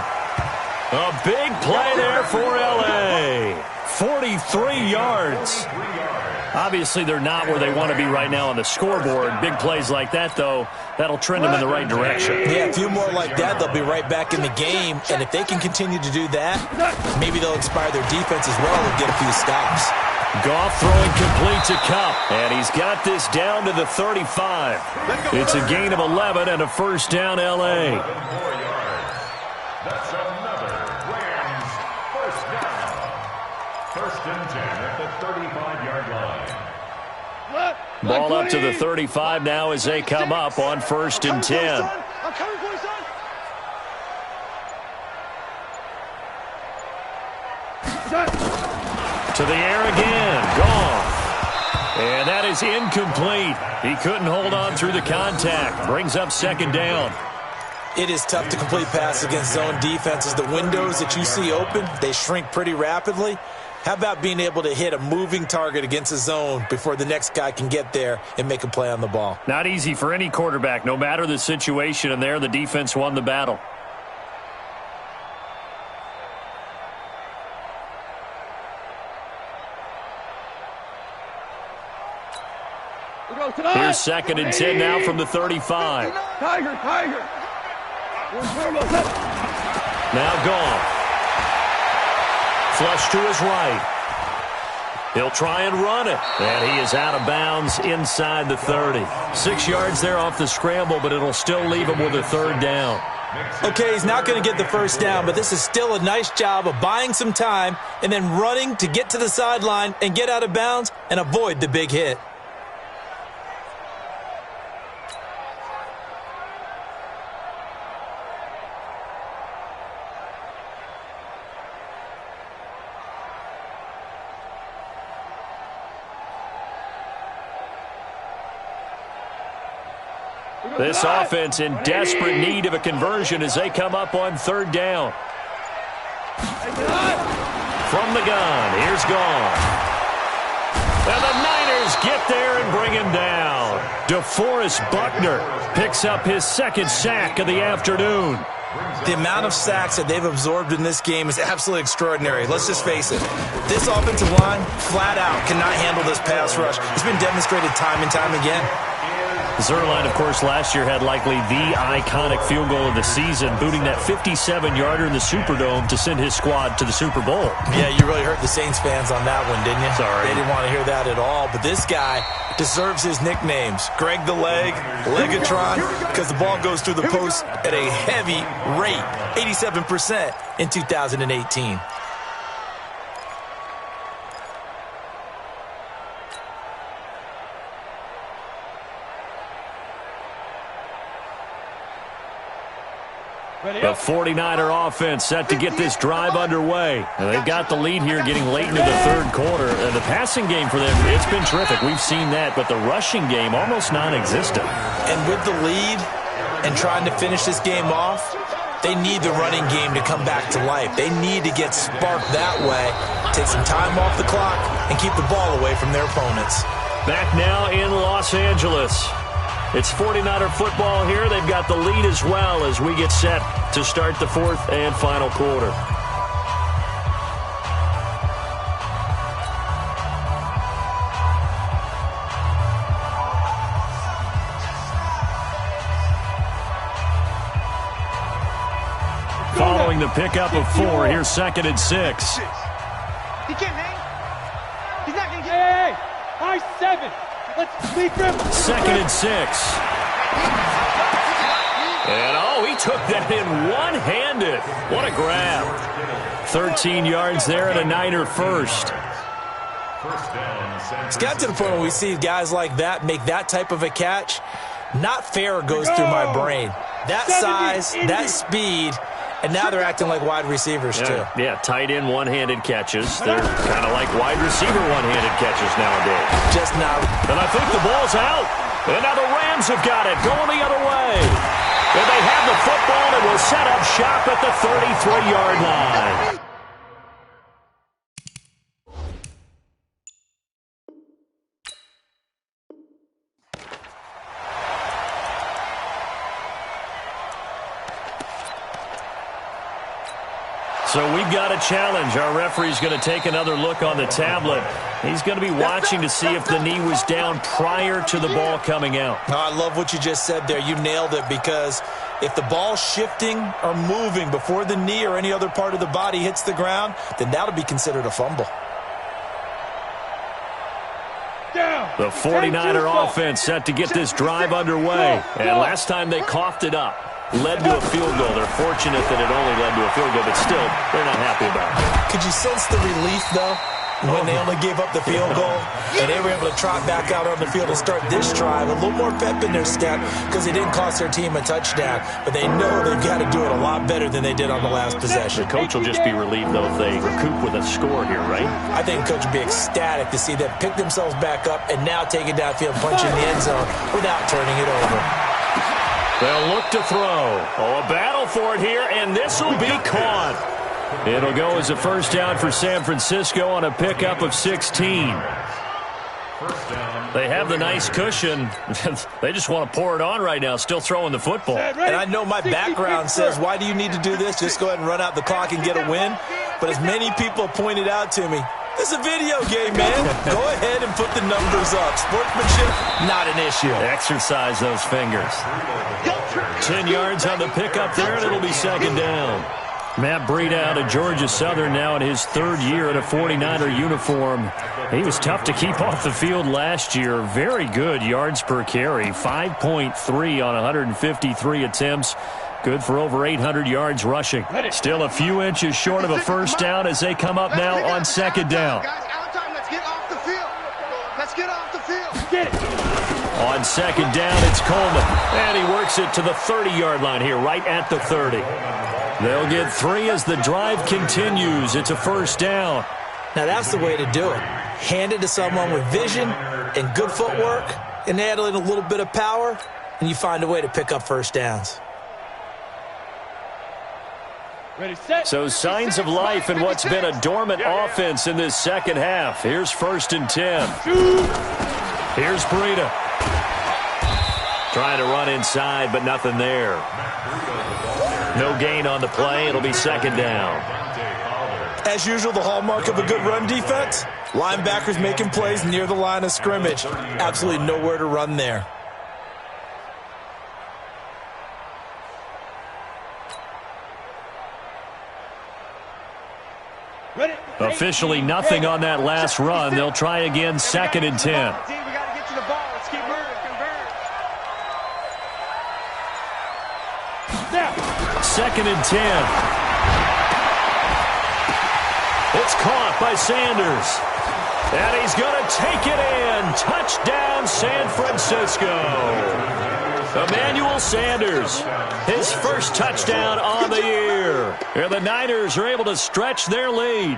A big play there for L.A. 43 yards. Obviously, they're not where they want to be right now on the scoreboard. Big plays like that, though, that'll trend them in the right direction. Yeah, a few more like that, they'll be right back in the game. And if they can continue to do that, maybe they'll inspire their defense as well and get a few stops. Goff throwing complete to Kupp, and he's got this down to the 35. It's a gain of 11 and a 1st down, L.A. That's another Rams 1st down. 1st and 10 at the 35-yard line. Ball up to the 35 now as they come up on 1st and 10. To the air again. Goff. And that is incomplete. He couldn't hold on through the contact. Brings up 2nd down. It is tough to complete passes against zone defenses. The windows that you see open, they shrink pretty rapidly. How about being able to hit a moving target against a zone before the next guy can get there and make a play on the ball? Not easy for any quarterback, no matter the situation, and there the defense won the battle. Here's 2nd and 10 now from the 35. Tiger. Now Goff. Flush to his right. He'll try and run it. And he is out of bounds inside the 30. 6 yards there off the scramble, but it'll still leave him with a 3rd down. Okay, he's not going to get the first down, but this is still a nice job of buying some time and then running to get to the sideline and get out of bounds and avoid the big hit. This offense in desperate need of a conversion as they come up on third down. From the gun, here's Gone. And the Niners get there and bring him down. DeForest Buckner picks up his second sack of the afternoon. The amount of sacks that they've absorbed in this game is absolutely extraordinary. Let's just face it. This offensive line, flat out, cannot handle this pass rush. It's been demonstrated time and time again. Zuerlein, of course, last year had likely the iconic field goal of the season, booting that 57-yarder in the Superdome to send his squad to the Super Bowl. Yeah, you really hurt the Saints fans on that one, didn't you? Sorry. They didn't want to hear that at all. But this guy deserves his nicknames. Greg the Leg, Legatron, because the ball goes through the post at a heavy rate, 87% in 2018. The 49er offense set to get this drive underway. And they've got the lead here getting late into the third quarter. The passing game for them, it's been terrific. We've seen that, but the rushing game almost non-existent. And with the lead and trying to finish this game off, they need the running game to come back to life. They need to get sparked that way, take some time off the clock, and keep the ball away from their opponents. Back now in Los Angeles. It's 49er football here. They've got the lead as well as we get set to start the fourth and final quarter. Following the pickup of 4, here's 2nd and 6. He can't hang. He's not going to get. Hey, high 7. Let's leave him. 2nd and 6. And he took that in one-handed. What a grab. 13 yards there and a Niner first. It's got to the point where we see guys like that make that type of a catch. Not fair goes through my brain. That size, that speed, and now they're acting like wide receivers too. Yeah, tight end one-handed catches. They're kind of like wide receiver one-handed catches nowadays. Just now. And I think the ball's out. And now the Rams have got it, going the other way. And they have the football and will set up shop at the 33-yard line. So we've got a challenge. Our referee's going to take another look on the tablet. He's going to be watching to see if the knee was down prior to the ball coming out. Oh, I love what you just said there. You nailed it, because if the ball's shifting or moving before the knee or any other part of the body hits the ground, then that'll be considered a fumble. The 49er offense set to get this drive underway. And last time they coughed it up. Led to a field goal. They're fortunate that it only led to a field goal, but still, they're not happy about it. Could you sense the relief, though, when they only gave up the field goal and they were able to trot back out on the field and start this drive? A little more pep in their step because it didn't cost their team a touchdown, but they know they've got to do it a lot better than they did on the last possession. The coach will just be relieved, though, if they recoup with a score here, right? I think the coach would be ecstatic to see them pick themselves back up and now take it downfield, punch in the end zone without turning it over. They'll look to throw. A battle for it here, and this will be caught. It'll go as a first down for San Francisco on a pickup of 16. They have the nice cushion. They just want to pour it on right now, still throwing the football. And I know my background says, why do you need to do this? Just go ahead and run out the clock and get a win. But as many people pointed out to me, this is a video game, man. Go ahead and put the numbers up. Sportsmanship, not an issue. Exercise those fingers. 10 yards on the pickup there, and it'll be second down. Matt Breida out of Georgia Southern now in his third year in a 49er uniform. He was tough to keep off the field last year. Very good yards per carry, 5.3 on 153 attempts. Good for over 800 yards rushing. Still a few inches short of a first down as they come up now on second down. Guys, out time. Let's get off the field. Let's get off the field. Get it. On second down, it's Coleman. And he works it to the 30-yard line here, right at the 30. They'll get 3 as the drive continues. It's a first down. Now that's the way to do it. Hand it to someone with vision and good footwork, and add in a little bit of power, and you find a way to pick up first downs. Ready, set. So signs of life in what's been a dormant offense in this second half. Here's 1st and 10. Here's Breida. Trying to run inside, but nothing there. No gain on the play. It'll be second down. As usual, the hallmark of a good run defense, linebackers making plays near the line of scrimmage. Absolutely nowhere to run there. Ready. Officially nothing on that last run. They'll try again, 2nd and 10. Team, we got to get to the ball. Let's keep moving. Convert. Now. 2nd and 10. It's caught by Sanders. And he's going to take it in. Touchdown, San Francisco. Emmanuel Sanders, his first touchdown on the year. And the Niners are able to stretch their lead.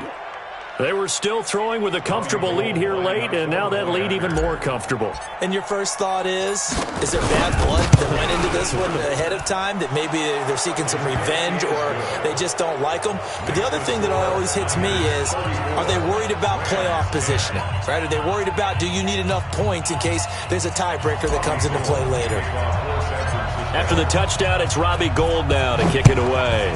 They were still throwing with a comfortable lead here late, and now that lead even more comfortable. And your first thought is there bad blood that went into this one ahead of time, that maybe they're seeking some revenge or they just don't like them? But the other thing that always hits me is, are they worried about playoff positioning? Right? Are they worried about, do you need enough points in case there's a tiebreaker that comes into play later? After the touchdown, it's Robbie Gould now to kick it away.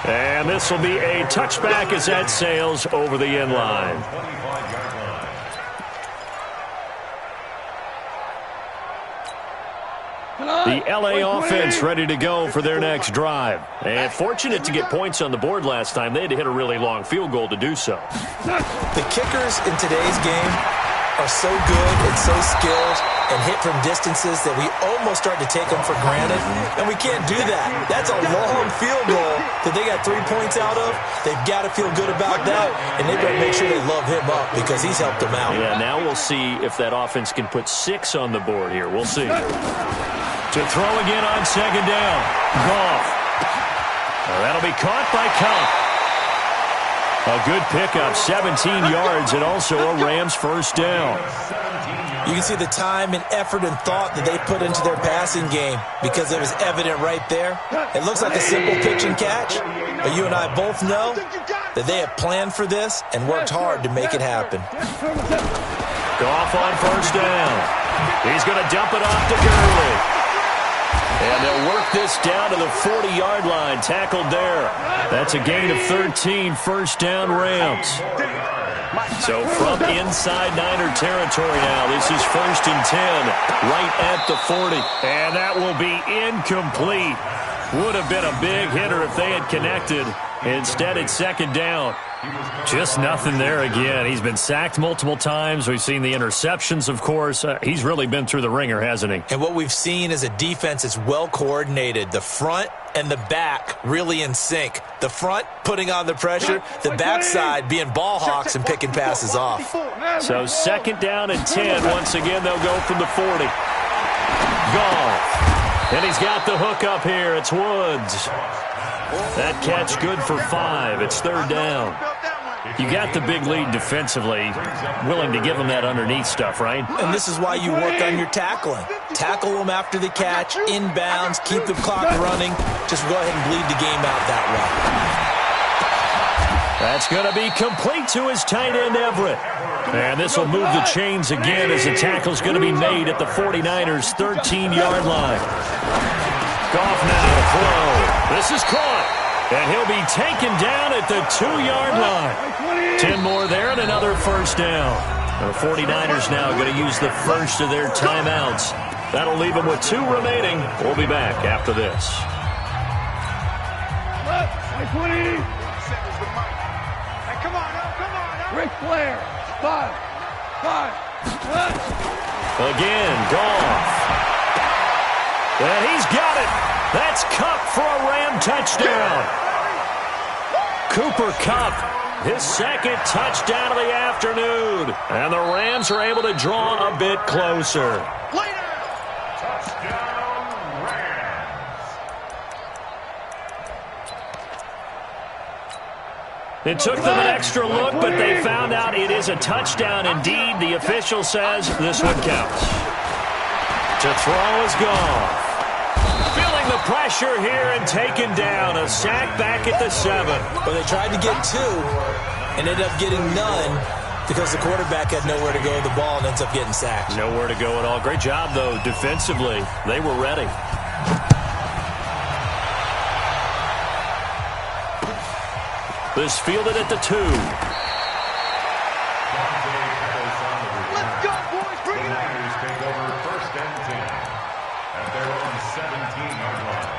And this will be a touchback as that sails over the end line. The LA offense ready to go for their next drive. And fortunate to get points on the board last time. They had to hit a really long field goal to do so. The kickers in today's game are so good and so skilled and hit from distances that we almost start to take them for granted, and we can't do that. That's a long field goal that they got 3 points out of. They've got to feel good about that, and they better make sure they love him up because he's helped them out. Yeah, now we'll see if that offense can put 6 on the board here. We'll see. To throw again on second down. Goff. That'll be caught by Cup. A good pickup, 17 yards, and also a Rams first down. You can see the time and effort and thought that they put into their passing game because it was evident right there. It looks like a simple pitch and catch, but you and I both know that they have planned for this and worked hard to make it happen. Goff on first down. He's going to dump it off to Gurley. And they'll work this down to the 40-yard line, tackled there. That's a gain of 13, first down Rams. So from inside Niner territory now, this is 1st and 10, right at the 40. And that will be incomplete. Would have been a big hitter if they had connected. Instead, it's 2nd down. Just nothing there again. He's been sacked multiple times. We've seen the interceptions, of course. He's really been through the ringer, hasn't he? And what we've seen is a defense that's well coordinated. The front and the back really in sync. The front putting on the pressure, the backside being ball hawks and picking passes off. So 2nd down and 10. Once again, they'll go from the 40. Goff. And he's got the hook up here. It's Woods. That catch good for 5. It's 3rd down. You got the big lead defensively, willing to give them that underneath stuff, right? And this is why you work on your tackling. Tackle them after the catch, inbounds, keep the clock running. Just go ahead and bleed the game out that way. That's going to be complete to his tight end, Everett. And this will move the chains again as the tackle's going to be made at the 49ers' 13-yard line. Goff now to throw. This is caught. And he'll be taken down at the 2-yard line. 10 more there and another first down. The 49ers now going to use the first of their timeouts. That'll leave them with 2 remaining. We'll be back after this. Hey, come on, come on. Ric Flair. 5. Again, Goff. And he's got it. That's Kupp for a Ram touchdown. Cooper Kupp, his second touchdown of the afternoon. And the Rams are able to draw a bit closer. Touchdown, Rams. It took them an extra look, but they found out it is a touchdown indeed. The official says this one counts. To throw is Goff. Feeling the pressure here and taken down. A sack back at the 7. Well, they tried to get 2 and ended up getting none because the quarterback had nowhere to go with the ball and ends up getting sacked. Nowhere to go at all. Great job, though, defensively. They were ready. This fielded at the 2. Let's go, boys. Bring it on. Niners take over 1st and 10 at their own 17-yard line.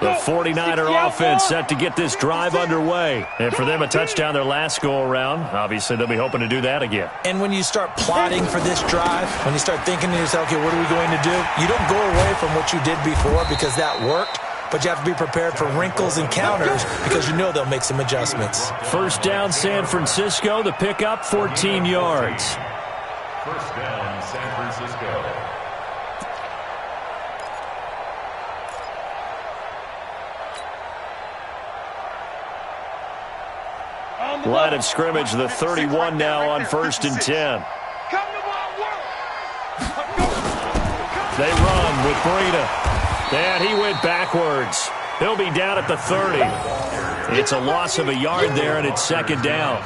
The 49er offense set to get this drive underway. And for them, a touchdown their last go-around. Obviously, they'll be hoping to do that again. And when you start plotting for this drive, when you start thinking to yourself, okay, what are we going to do? You don't go away from what you did before because that worked, but you have to be prepared for wrinkles and counters because you know they'll make some adjustments. First down, San Francisco. The pickup, 14 yards. First down, San Francisco. Line of scrimmage, the 31 now on 1st and 10. They run with Breida. And he went backwards. He'll be down at the 30. It's a loss of a yard there, and it's 2nd down.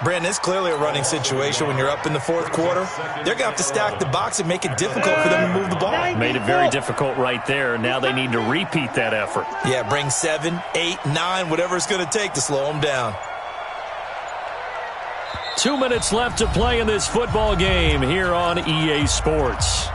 Brandon, it's clearly a running situation when you're up in the 4th quarter. They're going to have to stack the box and make it difficult for them to move the ball. Made it very difficult right there. Now they need to repeat that effort. Yeah, bring 7, 8, 9, whatever it's going to take to slow them down. 2 minutes left to play in this football game here on EA Sports.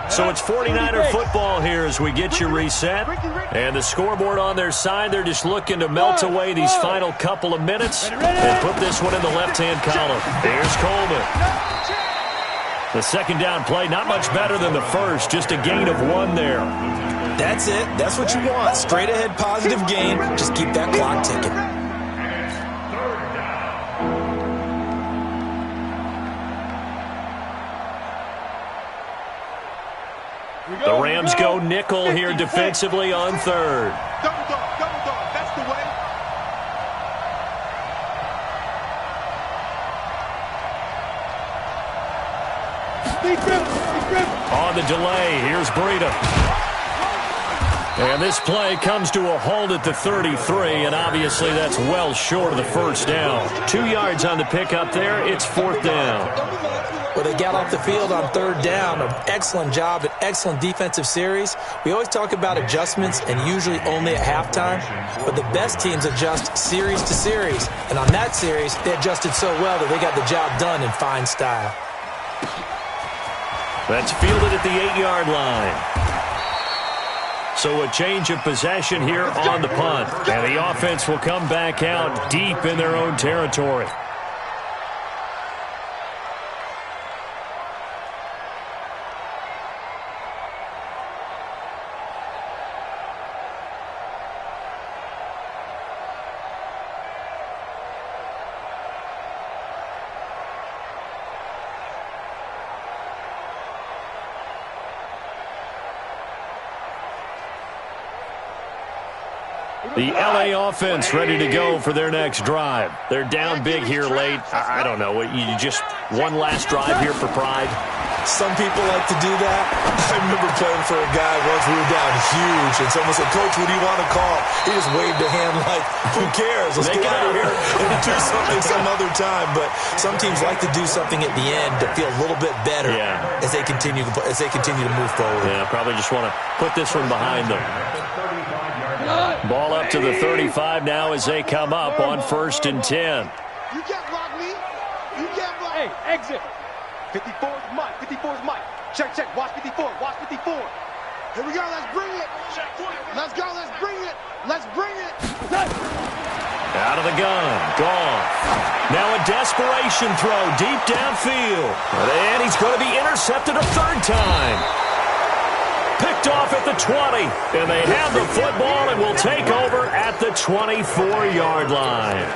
So it's 49er football here as we get you reset. And the scoreboard on their side, they're just looking to melt away these final couple of minutes and put this one in the left-hand column. Here's Coleman. The 2nd down play, not much better than the first, just a gain of 1 there. That's it. That's what you want. Straight ahead positive gain. Just keep that clock ticking. The Rams go nickel here defensively on 3rd. Double dog, that's the way. On the delay, here's Breida. And this play comes to a halt at the 33, and obviously that's well short of the first down. 2 yards on the pickup there. It's 4th down. Well, they got off the field on 3rd down. An excellent job, an excellent defensive series. We always talk about adjustments and usually only at halftime, but the best teams adjust series to series. And on that series, they adjusted so well that they got the job done in fine style. That's fielded at the 8-yard line. So a change of possession here on the punt. And the offense will come back out deep in their own territory. The LA offense ready to go for their next drive. They're down big here late. I don't know. You just one last drive here for pride? Some people like to do that. I remember playing for a guy once. We were down huge, and someone said, "Coach, what do you want to call?" He just waved a hand like, "Who cares? Let's get out of here and do something some other time." But some teams like to do something at the end to feel a little bit better as they continue to move forward. Yeah, probably just want to put this one behind them. Ball up to the 35 now as they come up on 1st and 10. You can't block me. You can't block. Hey, exit. 54 is Mike. 54 is Mike. Check. Watch 54. Watch 54. Here we go. Let's bring it. Let's go. Let's bring it. Let's bring it. Out of the gun. Gone. Now a desperation throw deep downfield. And he's going to be intercepted a 3rd time. Picked off at the 20. And they have the football and will take over at the 24-yard line.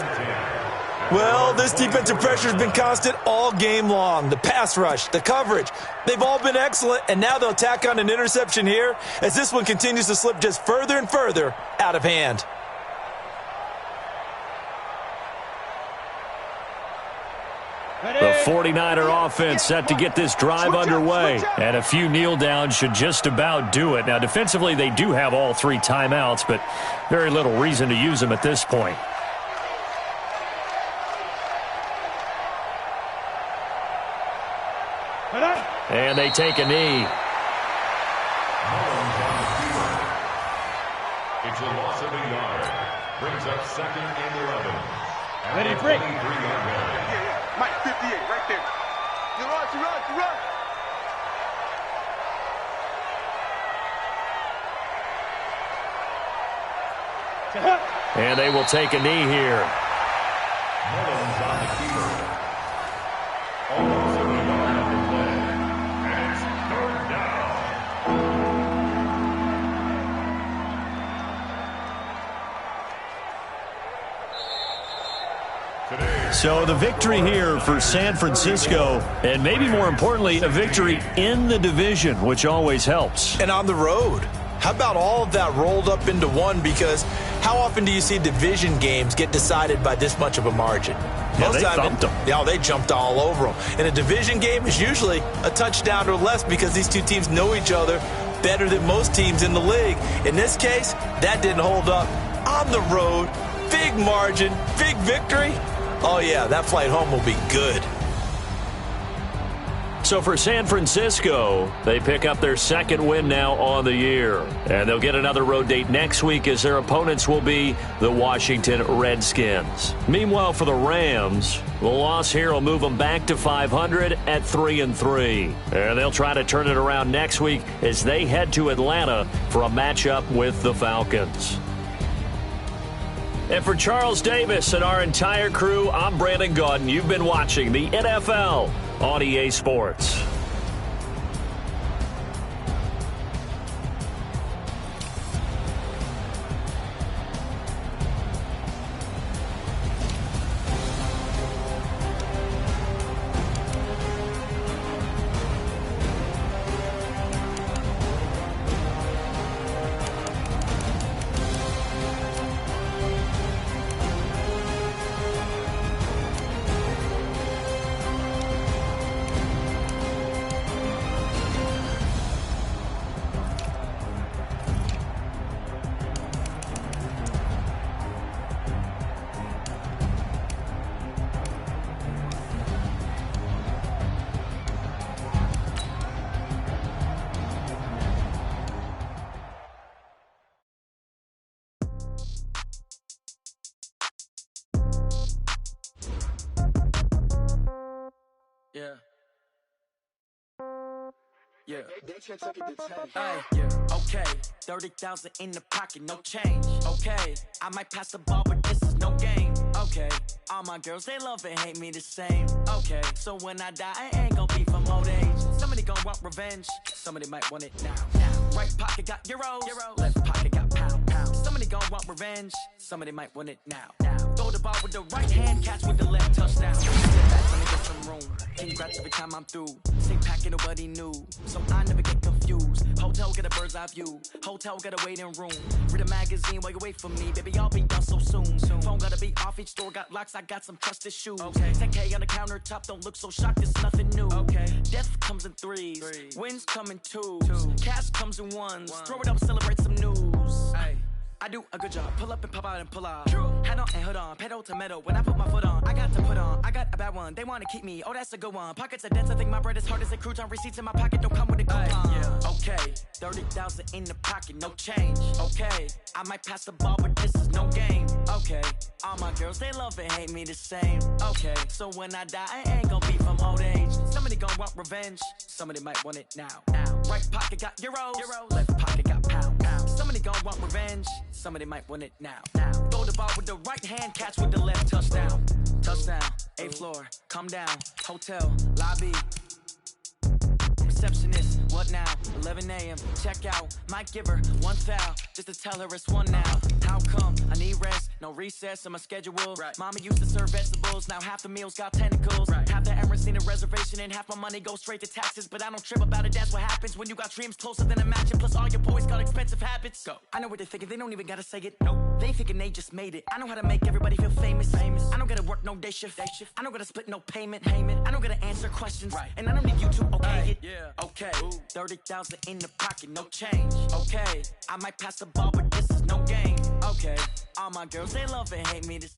Well, this defensive pressure has been constant all game long. The pass rush, the coverage, they've all been excellent, and now they'll tack on an interception here as this one continues to slip just further and further out of hand. The 49er offense set to get this drive underway, and a few kneel downs should just about do it. Now, defensively, they do have all 3 timeouts, but very little reason to use them at this point. And they take a knee. It's a loss of a yard. Brings up 2nd and 11. Ready, break. Mike, 58, right there. You run. And they will take a knee here. Mullins on the keeper. Almost a yard on the play. And it's 3rd down. So the victory here for San Francisco, and maybe more importantly, a victory in the division, which always helps. And on the road. How about all of that rolled up into one? Because how often do you see division games get decided by this much of a margin? Yeah, they thumped them. Yeah, they jumped all over them. And a division game is usually a touchdown or less because these two teams know each other better than most teams in the league. In this case, that didn't hold up. On the road, big margin, big victory. Oh, yeah, that flight home will be good. So for San Francisco, they pick up their 2nd win now on the year. And they'll get another road date next week as their opponents will be the Washington Redskins. Meanwhile, for the Rams, the loss here will move them back to 500 at 3-3. And they'll try to turn it around next week as they head to Atlanta for a matchup with the Falcons. And for Charles Davis and our entire crew, I'm Brandon Gaudin. You've been watching the NFL on EA Sports. Yeah. Okay. 30,000 in the pocket, no change. Okay. I might pass the ball, but this is no game. Okay. All my girls, they love and hate me the same. Okay. So when I die, I ain't gonna be from old age. Somebody gonna want revenge. Somebody might want it now. Right pocket got euros. Left pocket got pound. Somebody gonna want revenge. Somebody might want it now. Throw the ball with the right hand, catch with the left touchdown. Sit back, let me get some room. Congrats every time I'm through. Same packet, nobody knew. So I never get confused. Hotel get a bird's eye view. Hotel got a waiting room. Read a magazine while you wait for me. Baby, I'll be done so soon. Phone gotta be off, each store got locks. I got some trusted shoes. 10K on the countertop, don't look so shocked, it's nothing new. Death comes in threes, wins come in twos. Cash comes in ones. Throw it up, celebrate some news. I do a good job, pull up and pop out and pull out. Head on and hood on, pedal to metal. When I put my foot on, I got to put on. I got a bad one, they wanna keep me, oh that's a good one. Pockets are dense, I think my bread is hard as a crouton. Receipts in my pocket don't come with a coupon. Okay, 30,000 in the pocket, no change. Okay, I might pass the ball, but this is no game. Okay, all my girls, they love and hate me the same. Okay, so when I die, I ain't gon' be from old age. Somebody gon' want revenge, somebody might want it now. Right pocket got euros, left pocket got pounds. Somebody gon' want revenge, somebody might want it now. Throw the ball with the right hand, catch with the left. Touchdown, touchdown, 8th floor, come down. Hotel, lobby, receptionist, what now? 11 a.m., check out. Might give her one foul, just to tell her it's one now. How come? I need rest, no recess in my schedule. Mama used to serve vegetables, now half the meals got tentacles. Half the errands need a reservation and half my money goes straight to taxes. But I don't trip about it, that's what happens when you got dreams closer than a match. And plus all your boys got expensive habits. I know what they're thinking, they don't even gotta say it. They thinking they just made it. I know how to make everybody feel famous. I don't gotta work no day shift. I don't gotta split no payment. I don't gotta answer questions. And I don't need you to okay it. Okay, 30,000 in the pocket, no change. Okay, I might pass the ball, but this is no game. Okay, all my girls, they love and hate me. This